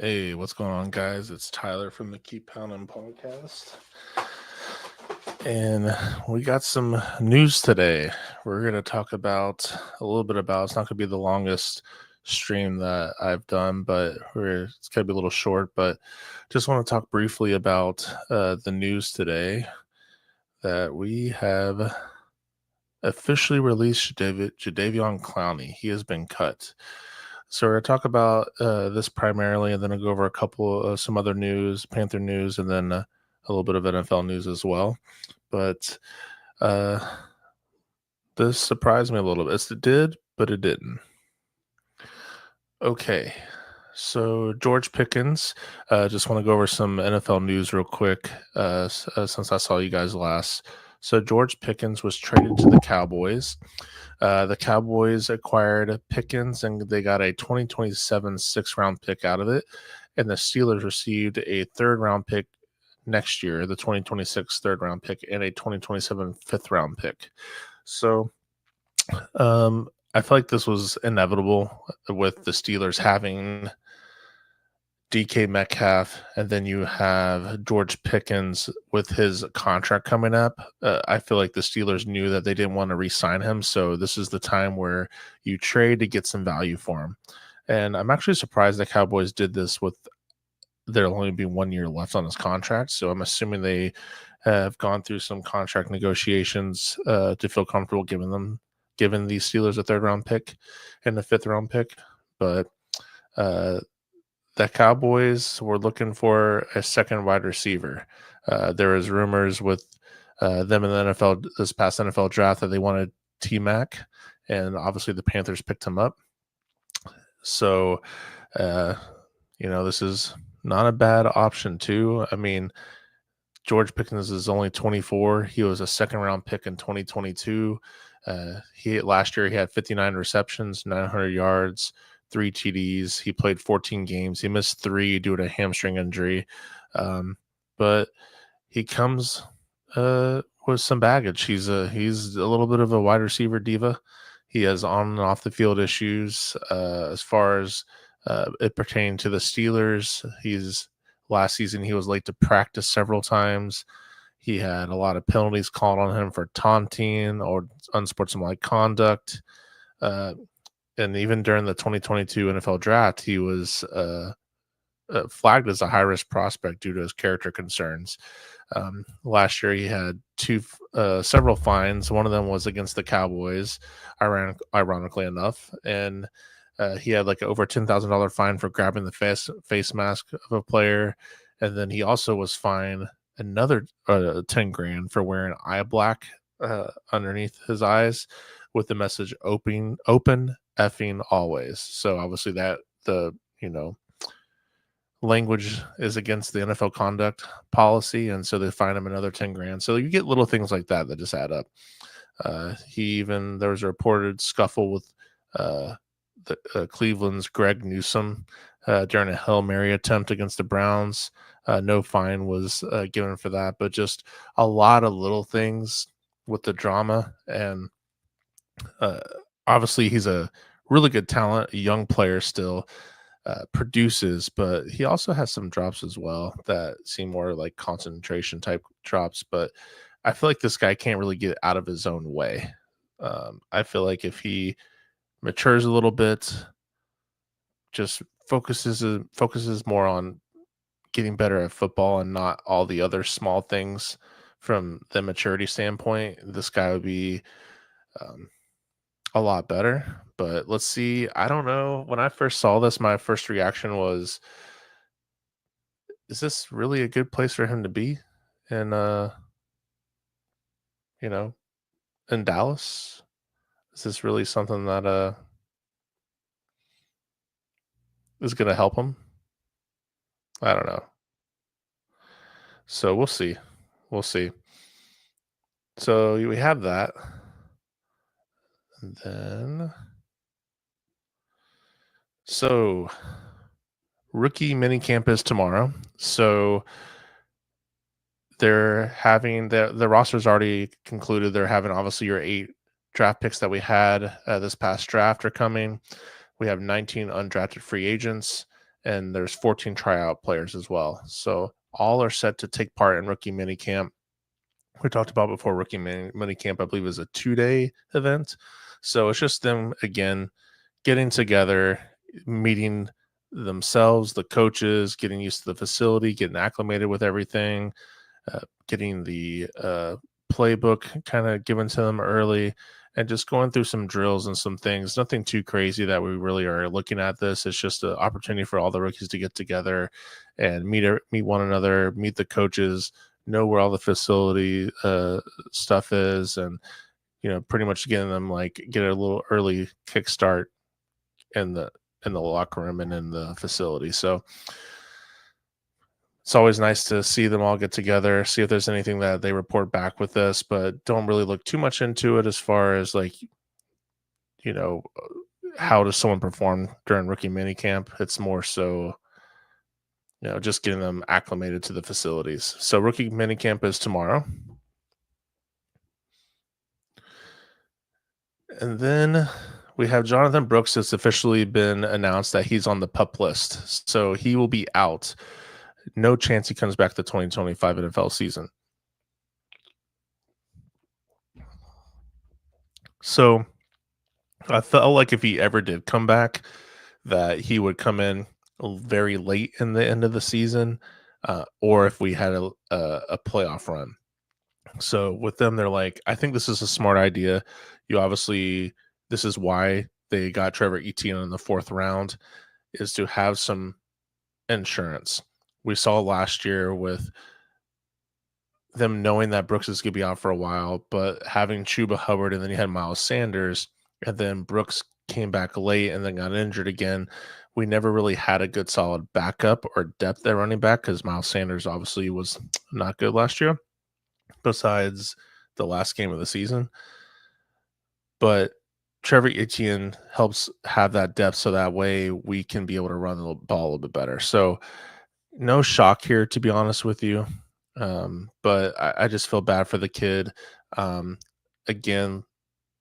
Hey, what's going on, guys? It's Tyler from the Keep Pounding podcast. And we got some news today. We're going to talk about a little bit about it's not going to be the longest stream that I've done, but it's going to be a little short. But just want to talk briefly about the news today that we have officially released Jadeveon Clowney. He has been cut. So we're going to talk about this primarily, and then I'll go over a couple some other news, Panther news, and then a little bit of NFL news as well. But uh, this surprised me a little bit. It did, but it didn't. Okay, so George Pickens. Just want to go over some NFL news real quick since I saw you guys last. So George Pickens was traded to the Cowboys. The Cowboys acquired Pickens, and they got a 2027 sixth-round pick out of it. And the Steelers received a third-round pick next year, the 2026 third-round pick, and a 2027 fifth-round pick. So I feel like this was inevitable with the Steelers having DK Metcalf, and then you have George Pickens with his contract coming up. I feel like the Steelers knew that they didn't want to re-sign him, so this is the time where you trade to get some value for him. And I'm actually surprised the Cowboys did this with there'll only be 1 year left on his contract, so I'm assuming they have gone through some contract negotiations to feel comfortable giving these Steelers a third-round pick and a fifth-round pick. But the Cowboys were looking for a second wide receiver. There was rumors with them in the NFL this past NFL draft that they wanted T-Mac, and obviously the Panthers picked him up. So, this is not a bad option too. I mean, George Pickens is only 24. He was a second-round pick in 2022. Last year he had 59 receptions, 900 yards, 3 TDs. He played 14 games. He missed 3 due to a hamstring injury. But he comes with some baggage. He's a little bit of a wide receiver diva. He has on and off the field issues as far as it pertaining to the Steelers. Last season he was late to practice several times. He had a lot of penalties called on him for taunting or unsportsmanlike conduct. And even during the 2022 NFL draft, he was flagged as a high-risk prospect due to his character concerns. Last year, he had several fines. One of them was against the Cowboys, ironically enough, and he had like over $10,000 fine for grabbing the face mask of a player, and then he also was fined another $10,000 for wearing eye black underneath his eyes with the message "open effing always." So obviously that language is against the NFL conduct policy, and so they fine him another $10,000. So you get little things like that just add up. There was a reported scuffle with Cleveland's Greg Newsome during a Hail Mary attempt against the Browns. No fine was given for that, but just a lot of little things with the drama. And obviously he's a really good talent, a young player still, produces, but he also has some drops as well that seem more like concentration type drops. But I feel like this guy can't really get out of his own way. I feel like if he matures a little bit, just focuses more on getting better at football and not all the other small things from the maturity standpoint, this guy would be a lot better. But let's see. I don't know. When I first saw this, my first reaction was, is this really a good place for him to be? And you know, in Dallas? Is this really something that is gonna help him? I don't know. So we'll see. We'll see. So we have that. And then rookie mini camp is tomorrow. So they're having the roster's already concluded. They're having obviously your 8 draft picks that we had this past draft are coming. We have 19 undrafted free agents, and there's 14 tryout players as well. So all are set to take part in rookie minicamp. We talked about before, rookie minicamp, I believe, is a 2-day event. So it's just them, again, getting together, meeting themselves, the coaches, getting used to the facility, getting acclimated with everything, getting the playbook kind of given to them early, and just going through some drills and some things. Nothing too crazy that we really are looking at this. It's just an opportunity for all the rookies to get together and meet one another, meet the coaches, know where all the facility stuff is, and pretty much getting them get a little early kickstart in the locker room and in the facility. So it's always nice to see them all get together, see if there's anything that they report back with us, but don't really look too much into it as far as you know, how does someone perform during rookie minicamp. It's more so, just getting them acclimated to the facilities. So rookie minicamp is tomorrow. And then we have Jonathan Brooks. It's officially been announced that he's on the PUP list. So he will be out. No chance he comes back to the 2025 NFL season. So I felt like if he ever did come back, that he would come in very late in the end of the season, or if we had a playoff run. So with them, they're like, I think this is a smart idea. This is why they got Trevor Etienne in the 4th round, is to have some insurance. We saw last year with them knowing that Brooks is going to be out for a while, but having Chuba Hubbard, and then you had Miles Sanders, and then Brooks came back late and then got injured again. We never really had a good solid backup or depth at running back because Miles Sanders obviously was not good last year, besides the last game of the season. But Trevor Etienne helps have that depth so that way we can be able to run the ball a little bit better. So no shock here, to be honest with you. But I just feel bad for the kid. Again,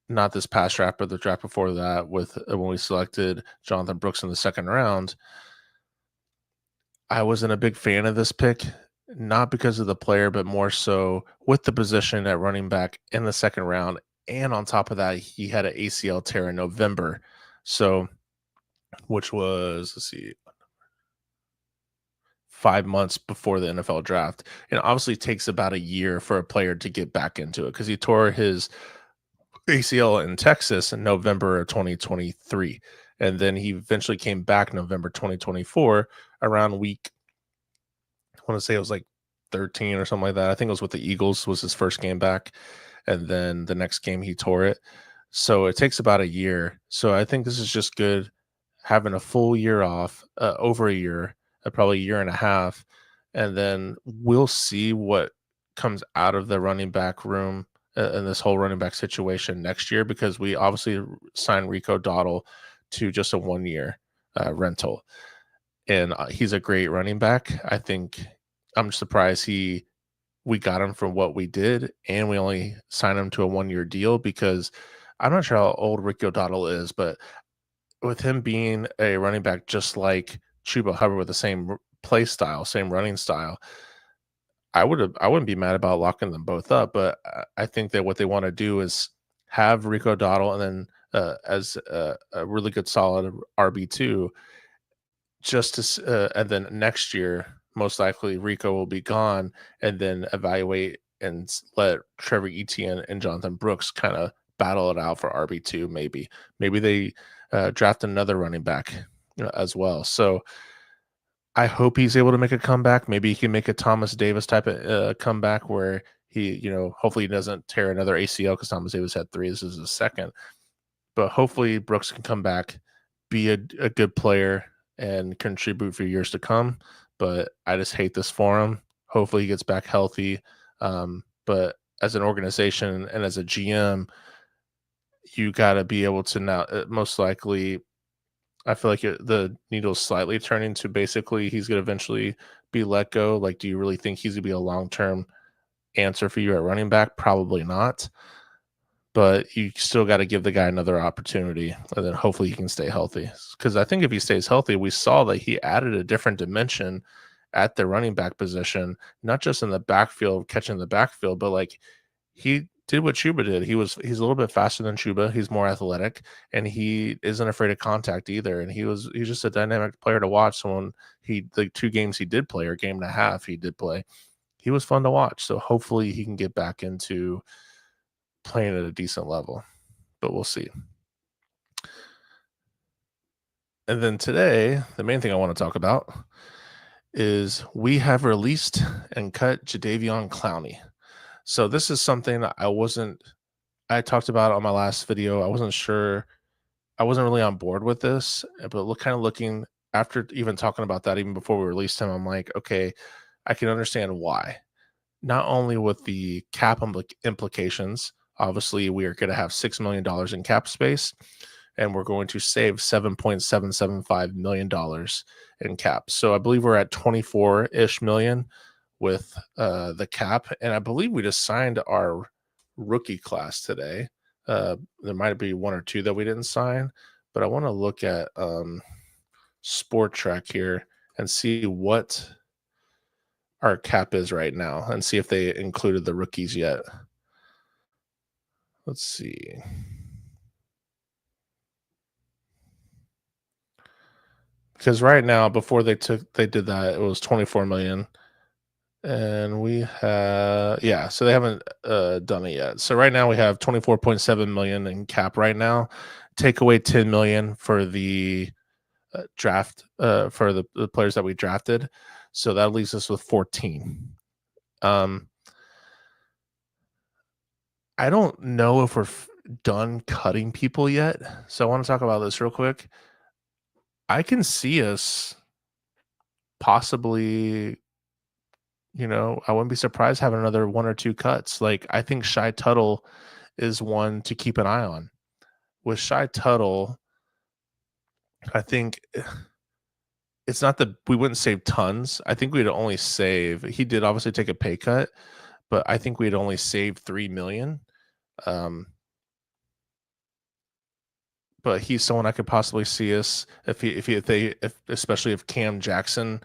not this past draft, but the draft before that, with when we selected Jonathan Brooks in the 2nd round. I wasn't a big fan of this pick, not because of the player, but more so with the position at running back in the 2nd round. And on top of that, he had an ACL tear in November. So, which was, 5 months before the NFL draft. And obviously it takes about a year for a player to get back into it because he tore his ACL in Texas in November of 2023. And then he eventually came back November 2024 around week, I want to say it was 13 or something like that. I think it was with the Eagles, was his first game back. And then the next game he tore it. So it takes about a year. So I think this is just good, having a full year off, over a year, probably a year and a half. And then we'll see what comes out of the running back room in this whole running back situation next year, because we obviously signed Rico Dowdle to just a 1-year rental. And he's a great running back. I think I'm surprised we got him for what we did, and we only signed him to a 1-year deal, because I'm not sure how old Rico Dowdle is, but with him being a running back just like Chuba Hubbard with the same play style, same running style, I wouldn't be mad about locking them both up. But I think that what they want to do is have Rico Dowdle and then as a really good solid RB2, just to and then next year most likely Rico will be gone, and then evaluate and let Trevor Etienne and Jonathan Brooks kind of battle it out for RB2. Maybe they draft another running back as well. So I hope he's able to make a comeback. Maybe he can make a Thomas Davis type of comeback where he, hopefully he doesn't tear another ACL, because Thomas Davis had 3. This is his 2nd. But hopefully Brooks can come back, be a good player, and contribute for years to come. But I just hate this for him. Hopefully he gets back healthy. But as an organization and as a GM, you got to be able to now, most likely, I feel like the needle's slightly turning to basically he's going to eventually be let go. Do you really think he's going to be a long-term answer for you at running back? Probably not. but you still got to give the guy another opportunity, and then hopefully he can stay healthy. Because I think if he stays healthy, we saw that he added a different dimension at the running back position, not just in the backfield, catching the backfield, but like he did what Chuba did. He's a little bit faster than Chuba. He's more athletic, and he isn't afraid of contact either. And he's just a dynamic player to watch. So when the 2 games he did play, or game and a half he did play, he was fun to watch. So hopefully he can get back into playing at a decent level, but we'll see. And then today, the main thing I want to talk about is we have released and cut Jadeveon Clowney. So this is something I talked about on my last video. I wasn't sure. I wasn't really on board with this, but looking after even talking about that, even before we released him, I'm like, okay, I can understand why. Not only with the cap implications, obviously we are going to have $6 million in cap space, and we're going to save $7.775 million in cap. So I believe we're at 24-ish million with the cap, and I believe we just signed our rookie class today. There might be 1 or 2 that we didn't sign, but I want to look at Sport Track here and see what our cap is right now and see if they included the rookies yet. Let's see. Because right now, before they did that, it was 24 million. And we have, yeah, so they haven't done it yet. So right now we have 24.7 million in cap right now. Take away 10 million for the draft for the players that we drafted. So that leaves us with 14. I don't know if we're done cutting people yet. So I want to talk about this real quick. I can see us possibly, I wouldn't be surprised having another 1 or 2 cuts. Like, I think Shy Tuttle is one to keep an eye on. With Shy Tuttle, I think it's not that we wouldn't save tons. I think we'd only save, he did obviously take a pay cut, but I think we'd only save 3 million. But he's someone I could possibly see us especially if Cam Jackson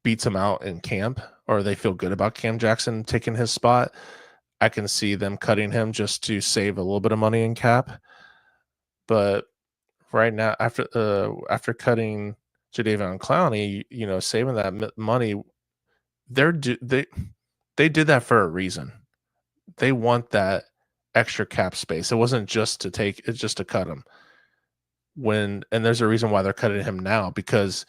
beats him out in camp, or they feel good about Cam Jackson taking his spot. I can see them cutting him just to save a little bit of money in cap. But right now, after cutting Jadeveon Clowney, saving that money, they did that for a reason. They want that extra cap space. It wasn't just to cut him. And there's a reason why they're cutting him now, because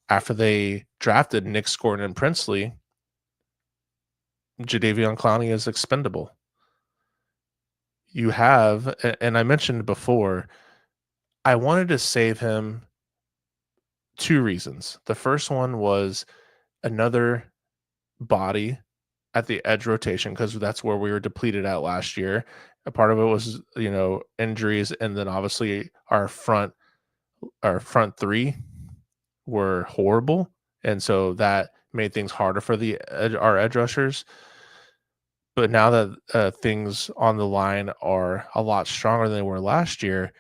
after they drafted Nick Scordon and Princely, Jadeveon Clowney is expendable. You have, and I mentioned before, I wanted to save him 2 reasons. The first one was another body at the edge rotation, because that's where we were depleted at last year. A part of it was, injuries, and then obviously our front 3 were horrible, and so that made things harder for our edge rushers. But now that things on the line are a lot stronger than they were last year,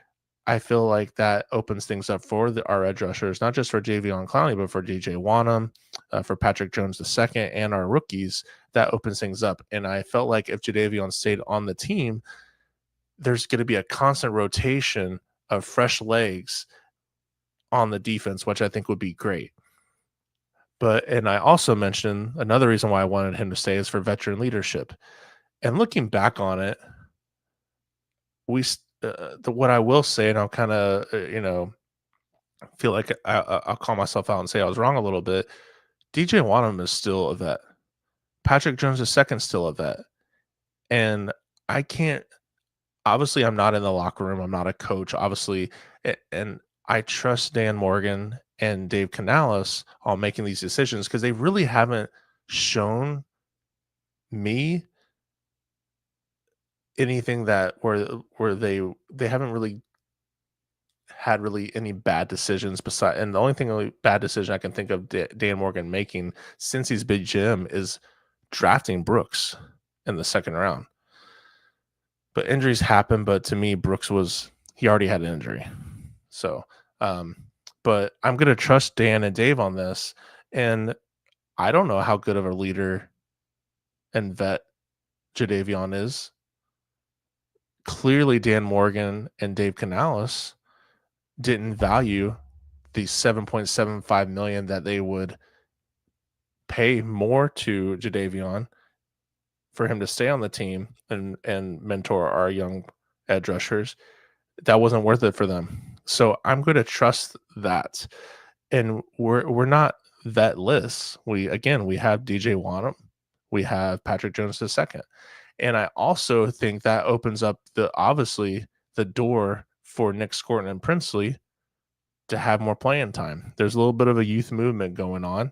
I feel like that opens things up for our edge rushers, not just for Jadeveon Clowney, but for DJ Wanham, for Patrick Jones II, and our rookies. That opens things up. And I felt like if Jadeveon stayed on the team, there's going to be a constant rotation of fresh legs on the defense, which I think would be great. And I also mentioned another reason why I wanted him to stay is for veteran leadership. And looking back on it, what I will say, and I'll kind of, feel like I'll call myself out and say I was wrong a little bit. DJ Wanham is still a vet. Patrick Jones II is still a vet. And I can't, obviously I'm not in the locker room. I'm not a coach, obviously. And I trust Dan Morgan and Dave Canales on making these decisions, because they really haven't shown me anything that where they haven't really had any bad decisions and the only bad decision I can think of Dan Morgan making since he's been GM is drafting Brooks in the 2nd round. but injuries happen. But to me, Brooks he already had an injury. So, um, but I'm going to trust Dan and Dave on this. And I don't know how good of a leader and vet Jadeveon is. Clearly, Dan Morgan and Dave Canales didn't value the $7.75 million that they would pay more to Jadeveon for him to stay on the team and mentor our young edge rushers. That wasn't worth it for them. So I'm going to trust that. And we're not vetless. We have DJ Wanham, we have Patrick Jones II. And I also think that opens up obviously the door for Nick Scorton and Princely to have more playing time. There's a little bit of a youth movement going on,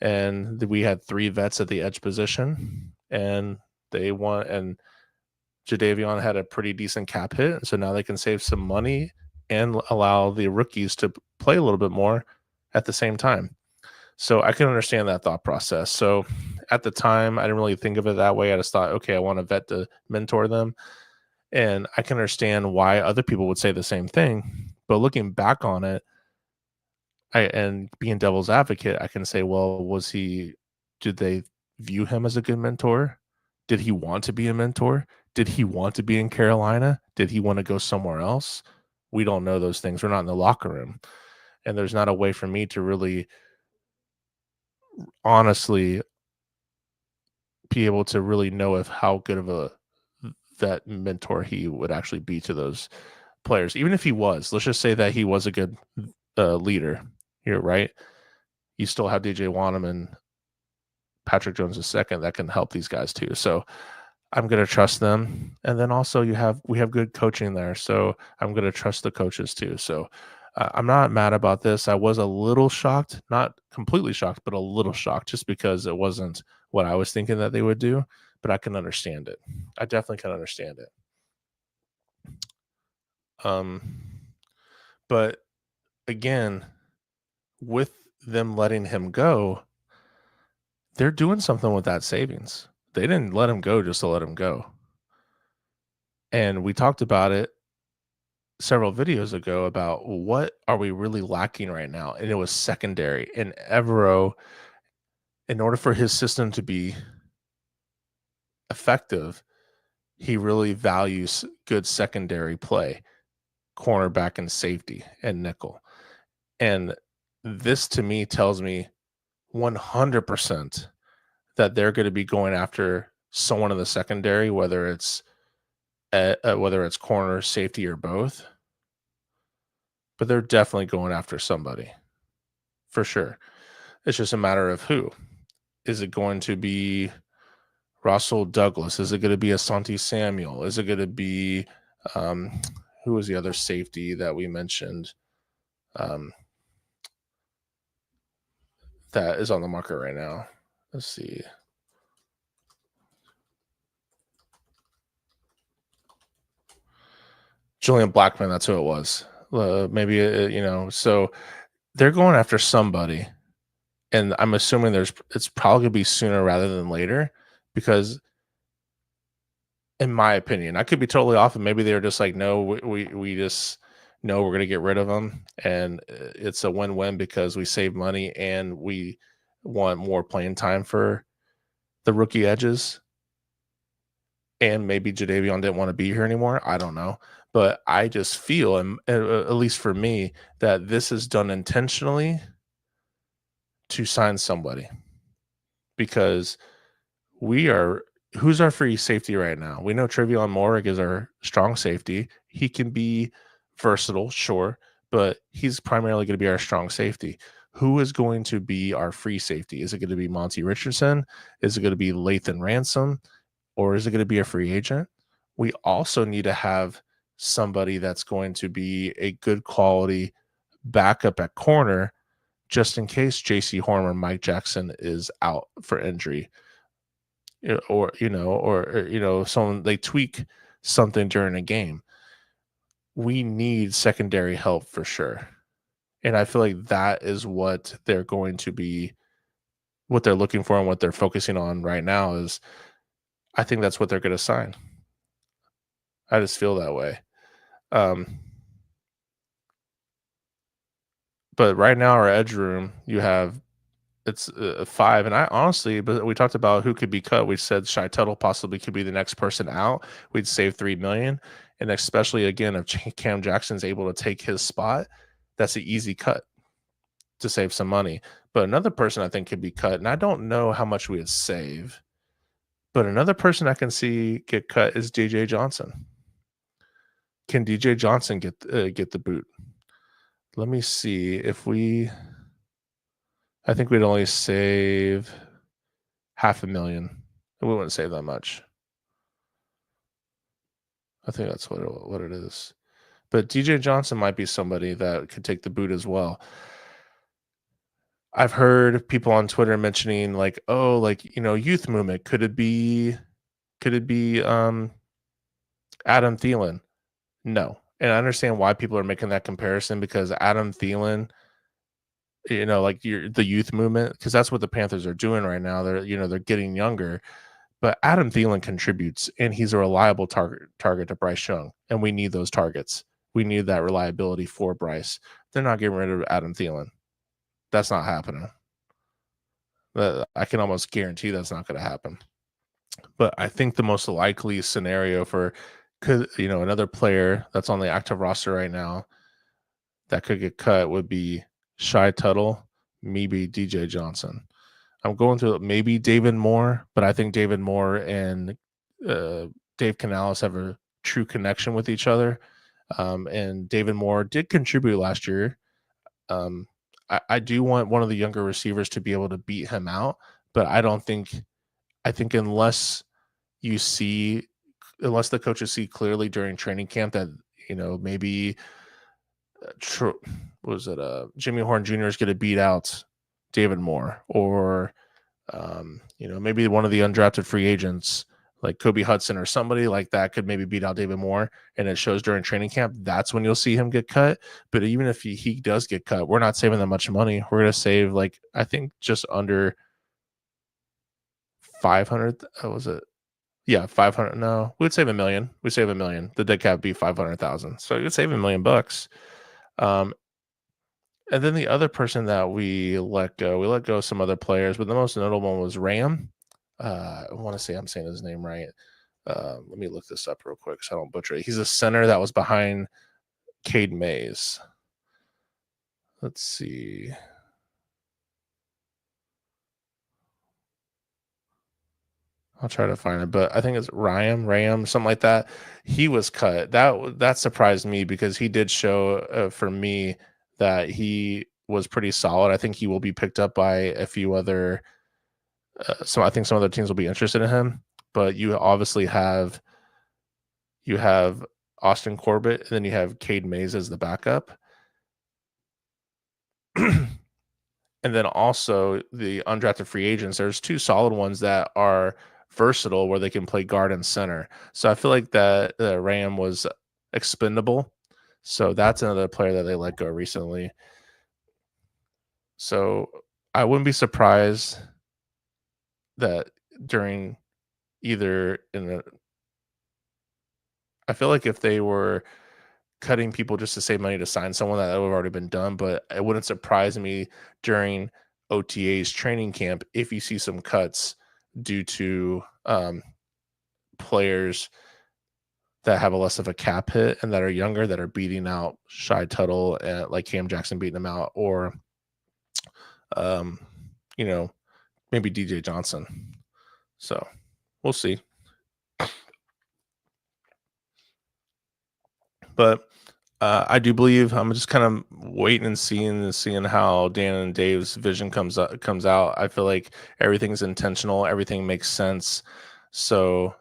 and we had 3 vets at the edge position, and Jadeveon had a pretty decent cap hit, so now they can save some money and allow the rookies to play a little bit more at the same time. So I can understand that thought process. So at the time, I didn't really think of it that way. I just thought, okay, I want a vet to mentor them. And I can understand why other people would say the same thing. But looking back on it, and being devil's advocate, I can say, well, did they view him as a good mentor? Did he want to be a mentor? Did he want to be in Carolina? Did he want to go somewhere else? We don't know those things. We're not in the locker room. And there's not a way for me to really honestly be able to really know how good of a that mentor he would actually be to those players. Even if he was, let's just say that he was a good leader here, right? You still have DJ Wanham and Patrick Jones II that can help these guys too. So I'm going to trust them. And then also we have good coaching there. So I'm going to trust the coaches too. So I'm not mad about this. I was a little shocked, not completely shocked, but a little shocked just because it wasn't what I was thinking that they would do, but I can understand it. I definitely can understand it. But again, with them letting him go, they're doing something with that savings. They didn't let him go just to let him go. And we talked about it several videos ago about what are we really lacking right now? And it was secondary. And Evero, in order for his system to be effective, he really values good secondary play, cornerback and safety and nickel. And this to me tells me 100% that they're going to be going after someone in the secondary, whether it's corner, safety, or both. But they're definitely going after somebody for sure. It's just a matter of who. Is it going to be Russell Douglas? Is it going to be Asante Samuel? Is it going to be who was the other safety that we mentioned that is on the market right now? Let's see. Julian Blackman, that's who it was. So they're going after somebody. And I'm assuming it's probably going to be sooner rather than later because in my opinion, I could be totally off and maybe they're just like, no, we just know we're going to get rid of them. And it's a win-win because we save money and we want more playing time for the rookie edges. And maybe Jadeveon didn't want to be here anymore. I don't know. But I just feel, and at least for me, that this is done intentionally to sign somebody because who's our free safety right now? We know Trevion Morig is our strong safety. He can be versatile, sure, but he's primarily going to be our strong safety. Who is going to be our free safety? Is it going to be Monty Richardson? Is it going to be Lathan Ransom? Or is it going to be a free agent? We also need to have somebody that's going to be a good quality backup at corner just in case JC Horn or Mike Jackson is out for injury. Or someone they tweak something during a game. We need secondary help for sure. And I feel like that is what they're going to be, what they're looking for and what they're focusing on right now is I think that's what they're going to sign. I just feel that way. Um, but right now, our edge room, you have it's 5, and I honestly, but we talked about who could be cut. We said Shy Tuttle possibly could be the next person out. We'd save 3 million, and especially again if Cam Jackson's able to take his spot, that's an easy cut to save some money. But another person I think could be cut, and I don't know how much we would save. But another person I can see get cut is DJ Johnson. Can DJ Johnson get the boot? Let me see if we. I think we'd only save 500,000. We wouldn't save that much. I think that's what it is. But DJ Johnson might be somebody that could take the boot as well. I've heard people on Twitter mentioning like, oh, like youth movement. Could it be Adam Thielen? No. And I understand why people are making that comparison because Adam Thielen, like the youth movement, because that's what the Panthers are doing right now. They're getting younger. But Adam Thielen contributes, and he's a reliable target to Bryce Young, and we need those targets. We need that reliability for Bryce. They're not getting rid of Adam Thielen. That's not happening. I can almost guarantee that's not going to happen. But I think the most likely scenario for another player that's on the active roster right now that could get cut would be Shy Tuttle, maybe DJ Johnson. I'm going to maybe David Moore, but I think David Moore and Dave Canales have a true connection with each other. And David Moore did contribute last year. I do want one of the younger receivers to be able to beat him out, but I think unless the coaches see clearly during training camp that, maybe Jimmy Horn Jr. is going to beat out David Moore, or maybe one of the undrafted free agents like Kobe Hudson or somebody like that could maybe beat out David Moore, and it shows during training camp, that's when you'll see him get cut. But even if he does get cut, we're not saving that much money. We're going to save I think just under 500. Was it? Yeah, 500. No, we'd save $1 million. We'd save $1 million. The dead cap would be 500,000. So you'd save $1 million bucks. And then the other person that we let go some other players, but the most notable one was Ram. I want to say I'm saying his name right. Let me look this up real quick so I don't butcher it. He's a center that was behind Cade Mays. Let's see. I'll try to find it, but I think it's Ram, something like that. He was cut. That surprised me because he did show for me that he was pretty solid. I think he will be picked up by a few other. So I think some other teams will be interested in him. But you obviously have Austin Corbett, and then you have Cade Mays as the backup. And then also the undrafted free agents. There's two solid ones that are versatile where they can play guard and center. So I feel like that Ram was expendable. So that's another player that they let go recently. So I wouldn't be surprised that during I feel like if they were cutting people just to save money to sign someone, that would have already been done, but it wouldn't surprise me during OTA's training camp if you see some cuts due to players that have a less of a cap hit and that are younger, that are beating out Shy Tuttle and like Cam Jackson beating him out, or maybe DJ Johnson. So we'll see. But I do believe I'm just kind of waiting and seeing how Dan and Dave's vision comes out. I feel like everything's intentional, everything makes sense. So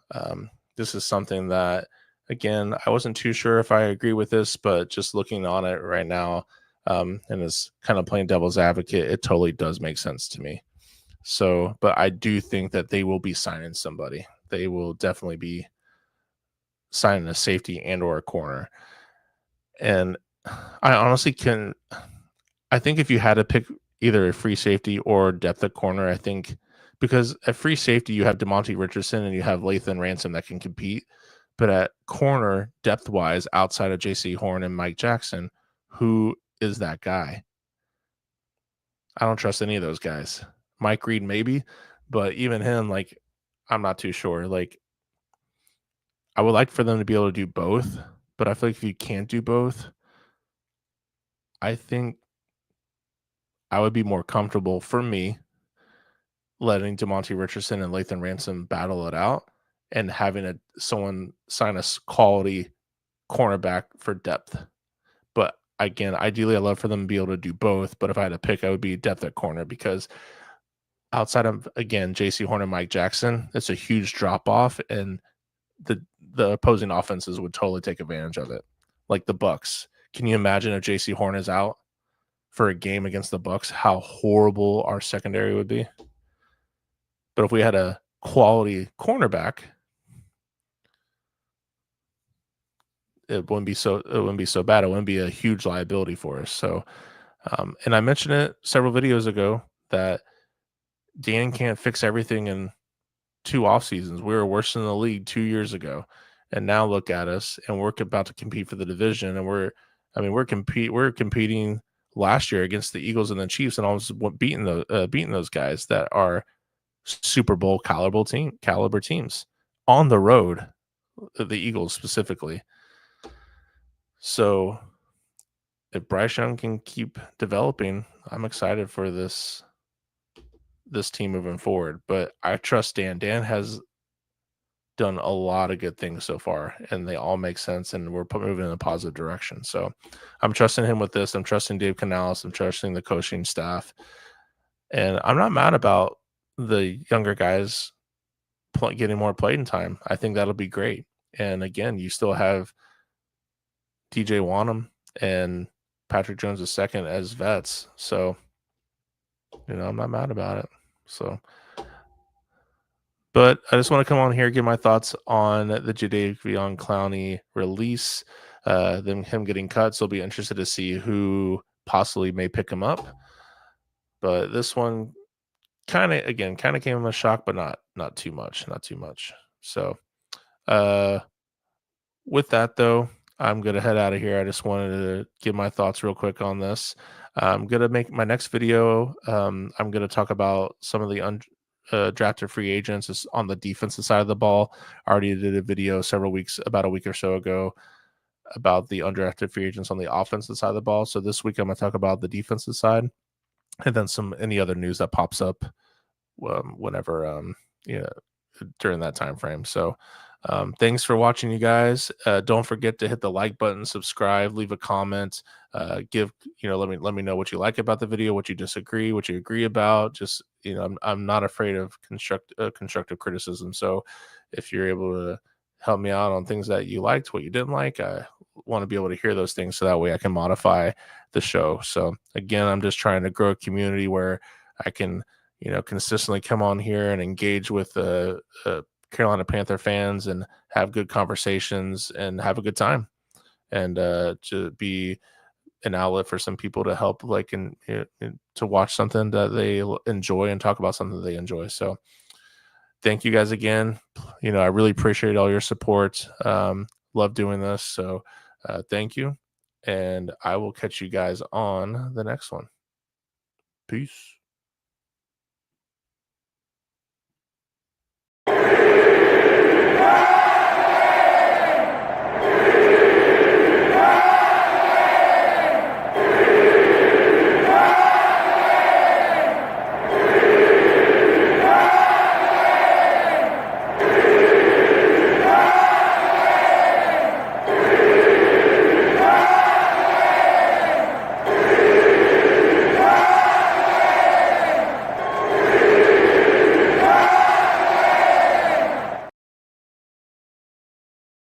this is something that, again, I wasn't too sure if I agree with this, but just looking on it right now, and is kind of playing devil's advocate, it totally does make sense to me. So, but I do think that they will be signing somebody. They will definitely be signing a safety and or a corner. And I honestly I think if you had to pick either a free safety or depth at corner, I think because at free safety you have DeMonte Richardson and you have Lathan Ransom that can compete. But at corner, depth wise, outside of J.C. Horn and Mike Jackson, who is that guy? I don't trust any of those guys. Mike Reed, maybe, but even him, like, I'm not too sure. Like, I would like for them to be able to do both, but I feel like if you can't do both, I think I would be more comfortable for me letting DeMonte Richardson and Lathan Ransom battle it out and having someone sign a quality cornerback for depth. But again, ideally, I love for them to be able to do both. But if I had to pick, I would be depth at corner because outside of, again, J.C. Horn and Mike Jackson, it's a huge drop off, and the opposing offenses would totally take advantage of it. Like the Bucks. Can you imagine if J.C. Horn is out for a game against the Bucks? How horrible our secondary would be. But if we had a quality cornerback, it wouldn't be so bad. It wouldn't be a huge liability for us. So, and I mentioned it several videos ago that Dan can't fix everything in 2 off seasons. We were worse than the league 2 years ago, and now look at us, and we're about to compete for the division, and we're competing last year against the Eagles and the Chiefs, and almost beating those guys that are Super Bowl caliber teams on the road, the Eagles specifically. So if Bryce Young can keep developing, I'm excited for this team moving forward. But I trust Dan. Dan has done a lot of good things so far, and they all make sense, and we're moving in a positive direction. So I'm trusting him with this. I'm trusting Dave Canales. I'm trusting the coaching staff. And I'm not mad about the younger guys getting more playing time. I think that'll be great. And again, you still have TJ Wanham and Patrick Jones II as vets. So, I'm not mad about it. So, but I just want to come on here, give my thoughts on the Jadeveon Clowney release, him getting cut. So I'll be interested to see who possibly may pick him up. But this one kind of came as a shock, but not too much. So with that though, I'm gonna head out of here. I just wanted to give my thoughts real quick on this. I'm gonna make my next video. I'm gonna talk about some of the drafted free agents on the defensive side of the ball. I already did a video about a week or so ago about the undrafted free agents on the offensive side of the ball. So this week I'm gonna talk about the defensive side, and then any other news that pops up whenever during that time frame. So thanks for watching, you guys. Don't forget to hit the like button, subscribe, leave a comment, let me know what you like about the video, what you disagree, what you agree about. Just I'm not afraid of constructive criticism. So if you're able to help me out on things that you liked, what you didn't like, I want to be able to hear those things so that way I can modify the show. So again, I'm just trying to grow a community where I can consistently come on here and engage with Carolina Panther fans and have good conversations and have a good time, and to be an outlet for some people to help, to watch something that they enjoy and talk about something that they enjoy. So thank you guys again. I really appreciate all your support. Love doing this. So thank you. And I will catch you guys on the next one. Peace.